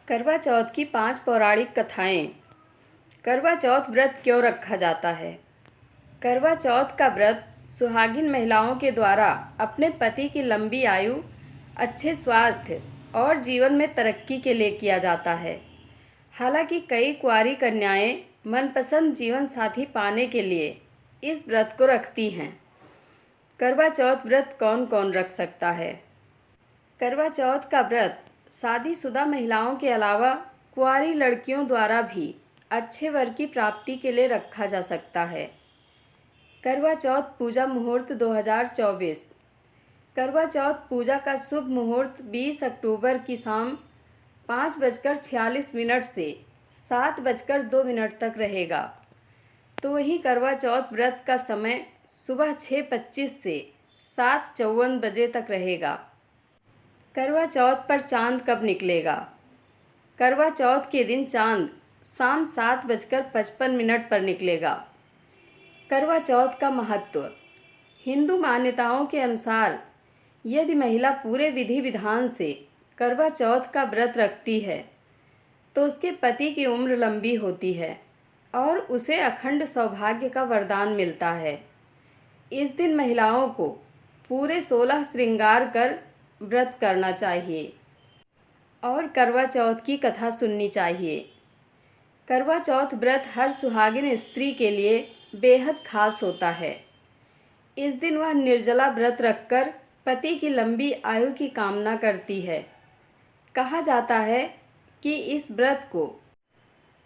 करवा चौथ की 5 पौराणिक कथाएं। करवा चौथ व्रत क्यों रखा जाता है? करवा चौथ का व्रत सुहागिन महिलाओं के द्वारा अपने पति की लंबी आयु, अच्छे स्वास्थ्य और जीवन में तरक्की के लिए किया जाता है। हालांकि कई कुंवारी कन्याएं मनपसंद जीवन साथी पाने के लिए इस व्रत को रखती हैं। करवा चौथ व्रत कौन कौन रख सकता है? करवा चौथ का व्रत शादीशुदा महिलाओं के अलावा कुंवारी लड़कियों द्वारा भी अच्छे वर की प्राप्ति के लिए रखा जा सकता है। करवा चौथ पूजा मुहूर्त 2024। करवा चौथ पूजा का शुभ मुहूर्त 20 अक्टूबर की शाम 5:46 से 7:02 तक रहेगा। तो वहीं करवा चौथ व्रत का समय सुबह 6:25 से 7:54 बजे तक रहेगा। करवा चौथ पर चांद कब निकलेगा? करवा चौथ के दिन चांद शाम 7:55 पर निकलेगा। करवा चौथ का महत्व। हिंदू मान्यताओं के अनुसार यदि महिला पूरे विधि विधान से करवा चौथ का व्रत रखती है तो उसके पति की उम्र लंबी होती है और उसे अखंड सौभाग्य का वरदान मिलता है। इस दिन महिलाओं को पूरे 16 श्रृंगार कर व्रत करना चाहिए और करवा चौथ की कथा सुननी चाहिए। करवा चौथ व्रत हर सुहागिन स्त्री के लिए बेहद खास होता है। इस दिन वह निर्जला व्रत रखकर पति की लंबी आयु की कामना करती है। कहा जाता है कि इस व्रत को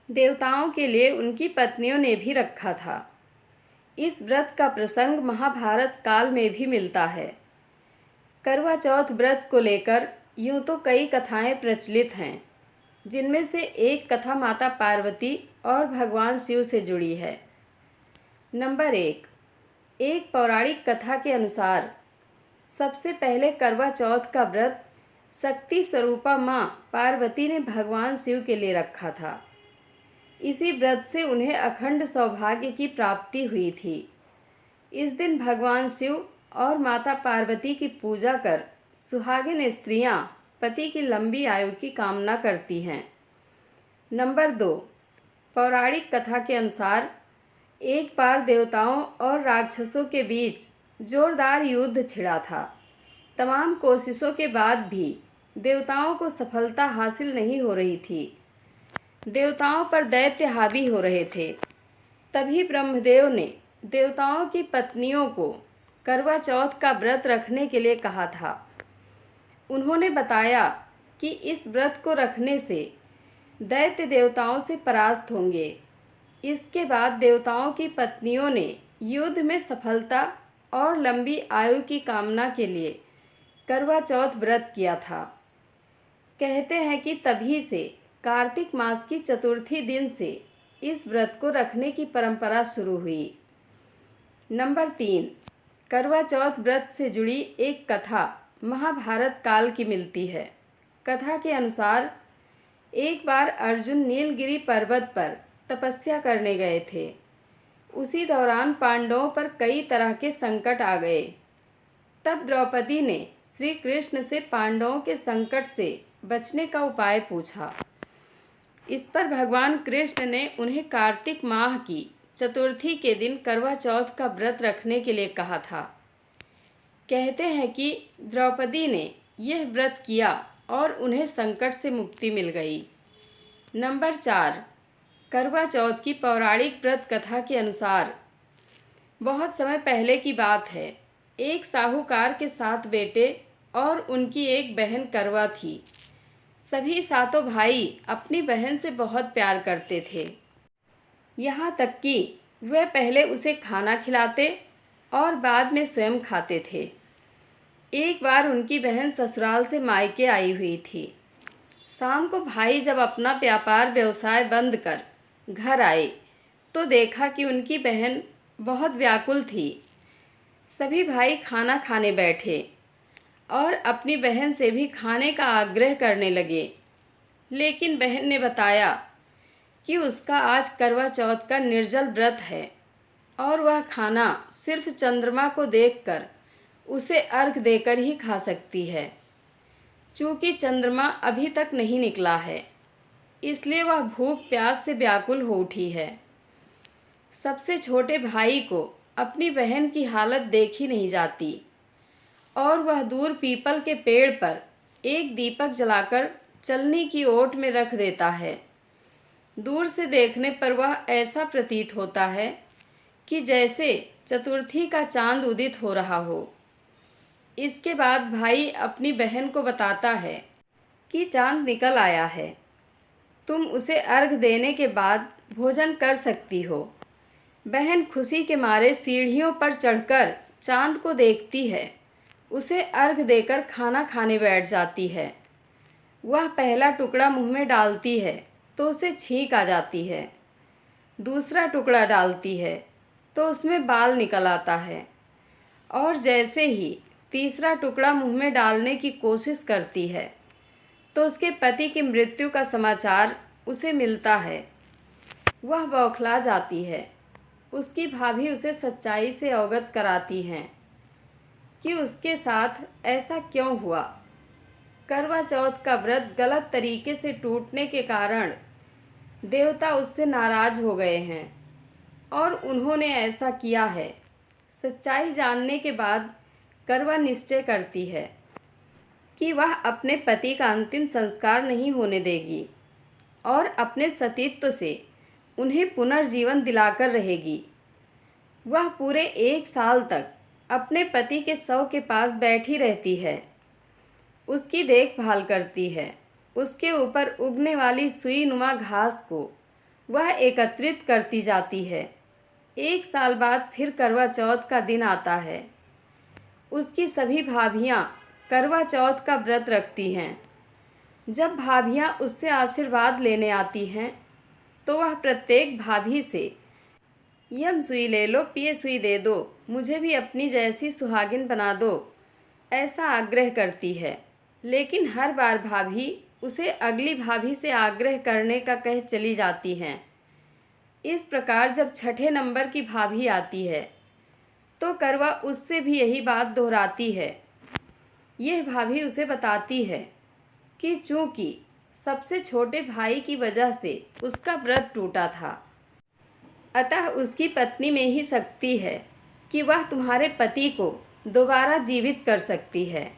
देवताओं के लिए उनकी पत्नियों ने भी रखा था। इस व्रत का प्रसंग महाभारत काल में भी मिलता है। करवा चौथ व्रत को लेकर यूँ तो कई कथाएं प्रचलित हैं, जिनमें से एक कथा माता पार्वती और भगवान शिव से जुड़ी है। नंबर 1। एक पौराणिक कथा के अनुसार सबसे पहले करवा चौथ का व्रत शक्ति स्वरूपा माँ पार्वती ने भगवान शिव के लिए रखा था। इसी व्रत से उन्हें अखंड सौभाग्य की प्राप्ति हुई थी। इस दिन भगवान शिव और माता पार्वती की पूजा कर सुहागिन स्त्रियां पति की लंबी आयु की कामना करती हैं। नंबर 2। पौराणिक कथा के अनुसार एक बार देवताओं और राक्षसों के बीच जोरदार युद्ध छिड़ा था। तमाम कोशिशों के बाद भी देवताओं को सफलता हासिल नहीं हो रही थी। देवताओं पर दैत्य हावी हो रहे थे। तभी ब्रह्मदेव ने देवताओं की पत्नियों को करवा चौथ का व्रत रखने के लिए कहा था। उन्होंने बताया कि इस व्रत को रखने से दैत्य देवताओं से परास्त होंगे। इसके बाद देवताओं की पत्नियों ने युद्ध में सफलता और लंबी आयु की कामना के लिए करवा चौथ व्रत किया था। कहते हैं कि तभी से कार्तिक मास की चतुर्थी दिन से इस व्रत को रखने की परंपरा शुरू हुई। नंबर 3। करवा चौथ व्रत से जुड़ी एक कथा महाभारत काल की मिलती है। कथा के अनुसार एक बार अर्जुन नीलगिरी पर्वत पर तपस्या करने गए थे। उसी दौरान पांडवों पर कई तरह के संकट आ गए। तब द्रौपदी ने श्री कृष्ण से पांडवों के संकट से बचने का उपाय पूछा। इस पर भगवान कृष्ण ने उन्हें कार्तिक माह की चतुर्थी के दिन करवा चौथ का व्रत रखने के लिए कहा था। कहते हैं कि द्रौपदी ने यह व्रत किया और उन्हें संकट से मुक्ति मिल गई। नंबर 4। करवा चौथ की पौराणिक व्रत कथा के अनुसार बहुत समय पहले की बात है। एक साहूकार के 7 बेटे और उनकी एक बहन करवा थी। सभी 7 भाई अपनी बहन से बहुत प्यार करते थे। यहाँ तक कि वे पहले उसे खाना खिलाते और बाद में स्वयं खाते थे। एक बार उनकी बहन ससुराल से मायके आई हुई थी। शाम को भाई जब अपना व्यापार व्यवसाय बंद कर घर आए तो देखा कि उनकी बहन बहुत व्याकुल थी। सभी भाई खाना खाने बैठे और अपनी बहन से भी खाने का आग्रह करने लगे, लेकिन बहन ने बताया कि उसका आज करवा चौथ का निर्जल व्रत है और वह खाना सिर्फ चंद्रमा को देखकर उसे अर्घ देकर ही खा सकती है। चूँकि चंद्रमा अभी तक नहीं निकला है इसलिए वह भूख प्यास से व्याकुल हो उठी है। सबसे छोटे भाई को अपनी बहन की हालत देखी नहीं जाती और वह दूर पीपल के पेड़ पर एक दीपक जलाकर चलनी की ओट में रख देता है। दूर से देखने पर वह ऐसा प्रतीत होता है कि जैसे चतुर्थी का चांद उदित हो रहा हो। इसके बाद भाई अपनी बहन को बताता है कि चांद निकल आया है, तुम उसे अर्घ देने के बाद भोजन कर सकती हो। बहन खुशी के मारे सीढ़ियों पर चढ़कर चांद को देखती है, उसे अर्घ देकर खाना खाने बैठ जाती है। वह पहला टुकड़ा मुंह में डालती है तो उसे छींक आ जाती है। दूसरा टुकड़ा डालती है तो उसमें बाल निकल आता है और जैसे ही तीसरा टुकड़ा मुंह में डालने की कोशिश करती है तो उसके पति की मृत्यु का समाचार उसे मिलता है। वह बौखला जाती है। उसकी भाभी उसे सच्चाई से अवगत कराती हैं कि उसके साथ ऐसा क्यों हुआ। करवा चौथ का व्रत गलत तरीके से टूटने के कारण देवता उससे नाराज हो गए हैं और उन्होंने ऐसा किया है। सच्चाई जानने के बाद करवा निश्चय करती है कि वह अपने पति का अंतिम संस्कार नहीं होने देगी और अपने सतीत्व से उन्हें पुनर्जीवन दिलाकर रहेगी। वह पूरे 1 साल तक अपने पति के शव के पास बैठी रहती है, उसकी देखभाल करती है। उसके ऊपर उगने वाली सुई नुमा घास को वह एकत्रित करती जाती है। 1 साल बाद फिर करवा चौथ का दिन आता है। उसकी सभी भाभियाँ करवा चौथ का व्रत रखती हैं। जब भाभियाँ उससे आशीर्वाद लेने आती हैं तो वह प्रत्येक भाभी से यम सुई ले लो, पिए सुई दे दो, मुझे भी अपनी जैसी सुहागिन बना दो, ऐसा आग्रह करती है। लेकिन हर बार भाभी उसे अगली भाभी से आग्रह करने का कह चली जाती हैं। इस प्रकार जब छठे नंबर की भाभी आती है तो करवा उससे भी यही बात दोहराती है। यह भाभी उसे बताती है कि चूँकि सबसे छोटे भाई की वजह से उसका व्रत टूटा था, अतः उसकी पत्नी में ही शक्ति है कि वह तुम्हारे पति को दोबारा जीवित कर सकती है।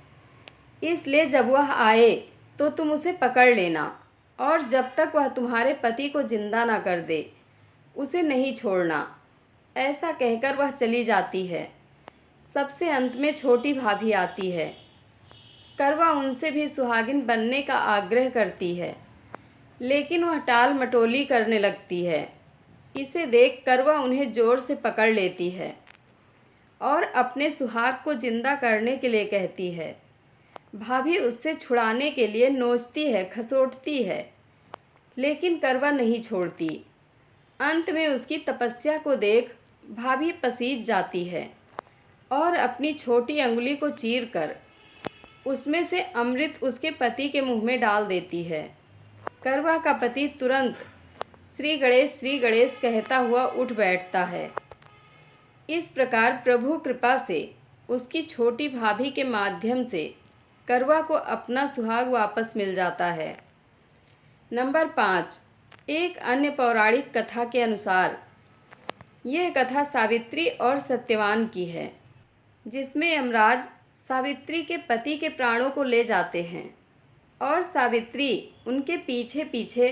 इसलिए जब वह आए तो तुम उसे पकड़ लेना और जब तक वह तुम्हारे पति को जिंदा ना कर दे उसे नहीं छोड़ना। ऐसा कहकर वह चली जाती है। सबसे अंत में छोटी भाभी आती है। करवा उनसे भी सुहागिन बनने का आग्रह करती है, लेकिन वह टाल मटोली करने लगती है। इसे देख करवा उन्हें जोर से पकड़ लेती है और अपने सुहाग को जिंदा करने के लिए कहती है। भाभी उससे छुड़ाने के लिए नोचती है, खसोटती है, लेकिन करवा नहीं छोड़ती। अंत में उसकी तपस्या को देख भाभी पसीज जाती है और अपनी छोटी अंगुली को चीरकर उसमें से अमृत उसके पति के मुंह में डाल देती है। करवा का पति तुरंत श्री गणेश कहता हुआ उठ बैठता है। इस प्रकार प्रभु कृपा से उसकी छोटी भाभी के माध्यम से करवा को अपना सुहाग वापस मिल जाता है। नंबर 5, एक अन्य पौराणिक कथा के अनुसार यह कथा सावित्री और सत्यवान की है, जिसमें यमराज सावित्री के पति के प्राणों को ले जाते हैं और सावित्री उनके पीछे पीछे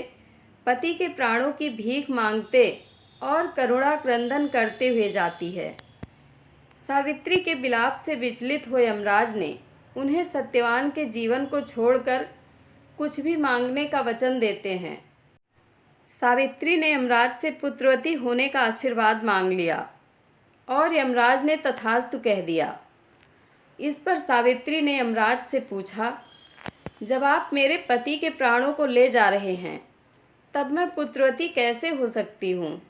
पति के प्राणों की भीख मांगते और करुणा क्रंदन करते हुए जाती है। सावित्री के विलाप से विचलित हुए यमराज ने उन्हें सत्यवान के जीवन को छोड़कर कुछ भी मांगने का वचन देते हैं। सावित्री ने यमराज से पुत्रवती होने का आशीर्वाद मांग लिया और यमराज ने तथास्तु कह दिया। इस पर सावित्री ने यमराज से पूछा, जब आप मेरे पति के प्राणों को ले जा रहे हैं तब मैं पुत्रवती कैसे हो सकती हूँ।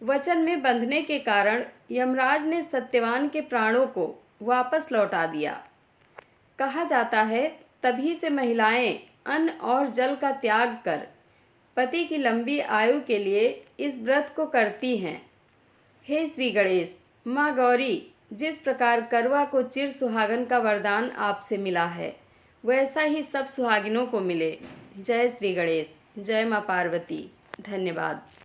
वचन में बंधने के कारण यमराज ने सत्यवान के प्राणों को वापस लौटा दिया। कहा जाता है तभी से महिलाएं अन्न और जल का त्याग कर पति की लंबी आयु के लिए इस व्रत को करती हैं। हे श्री गणेश, माँ गौरी, जिस प्रकार करवा को चिर सुहागन का वरदान आपसे मिला है वैसा ही सब सुहागिनों को मिले। जय श्री गणेश। जय माँ पार्वती। धन्यवाद।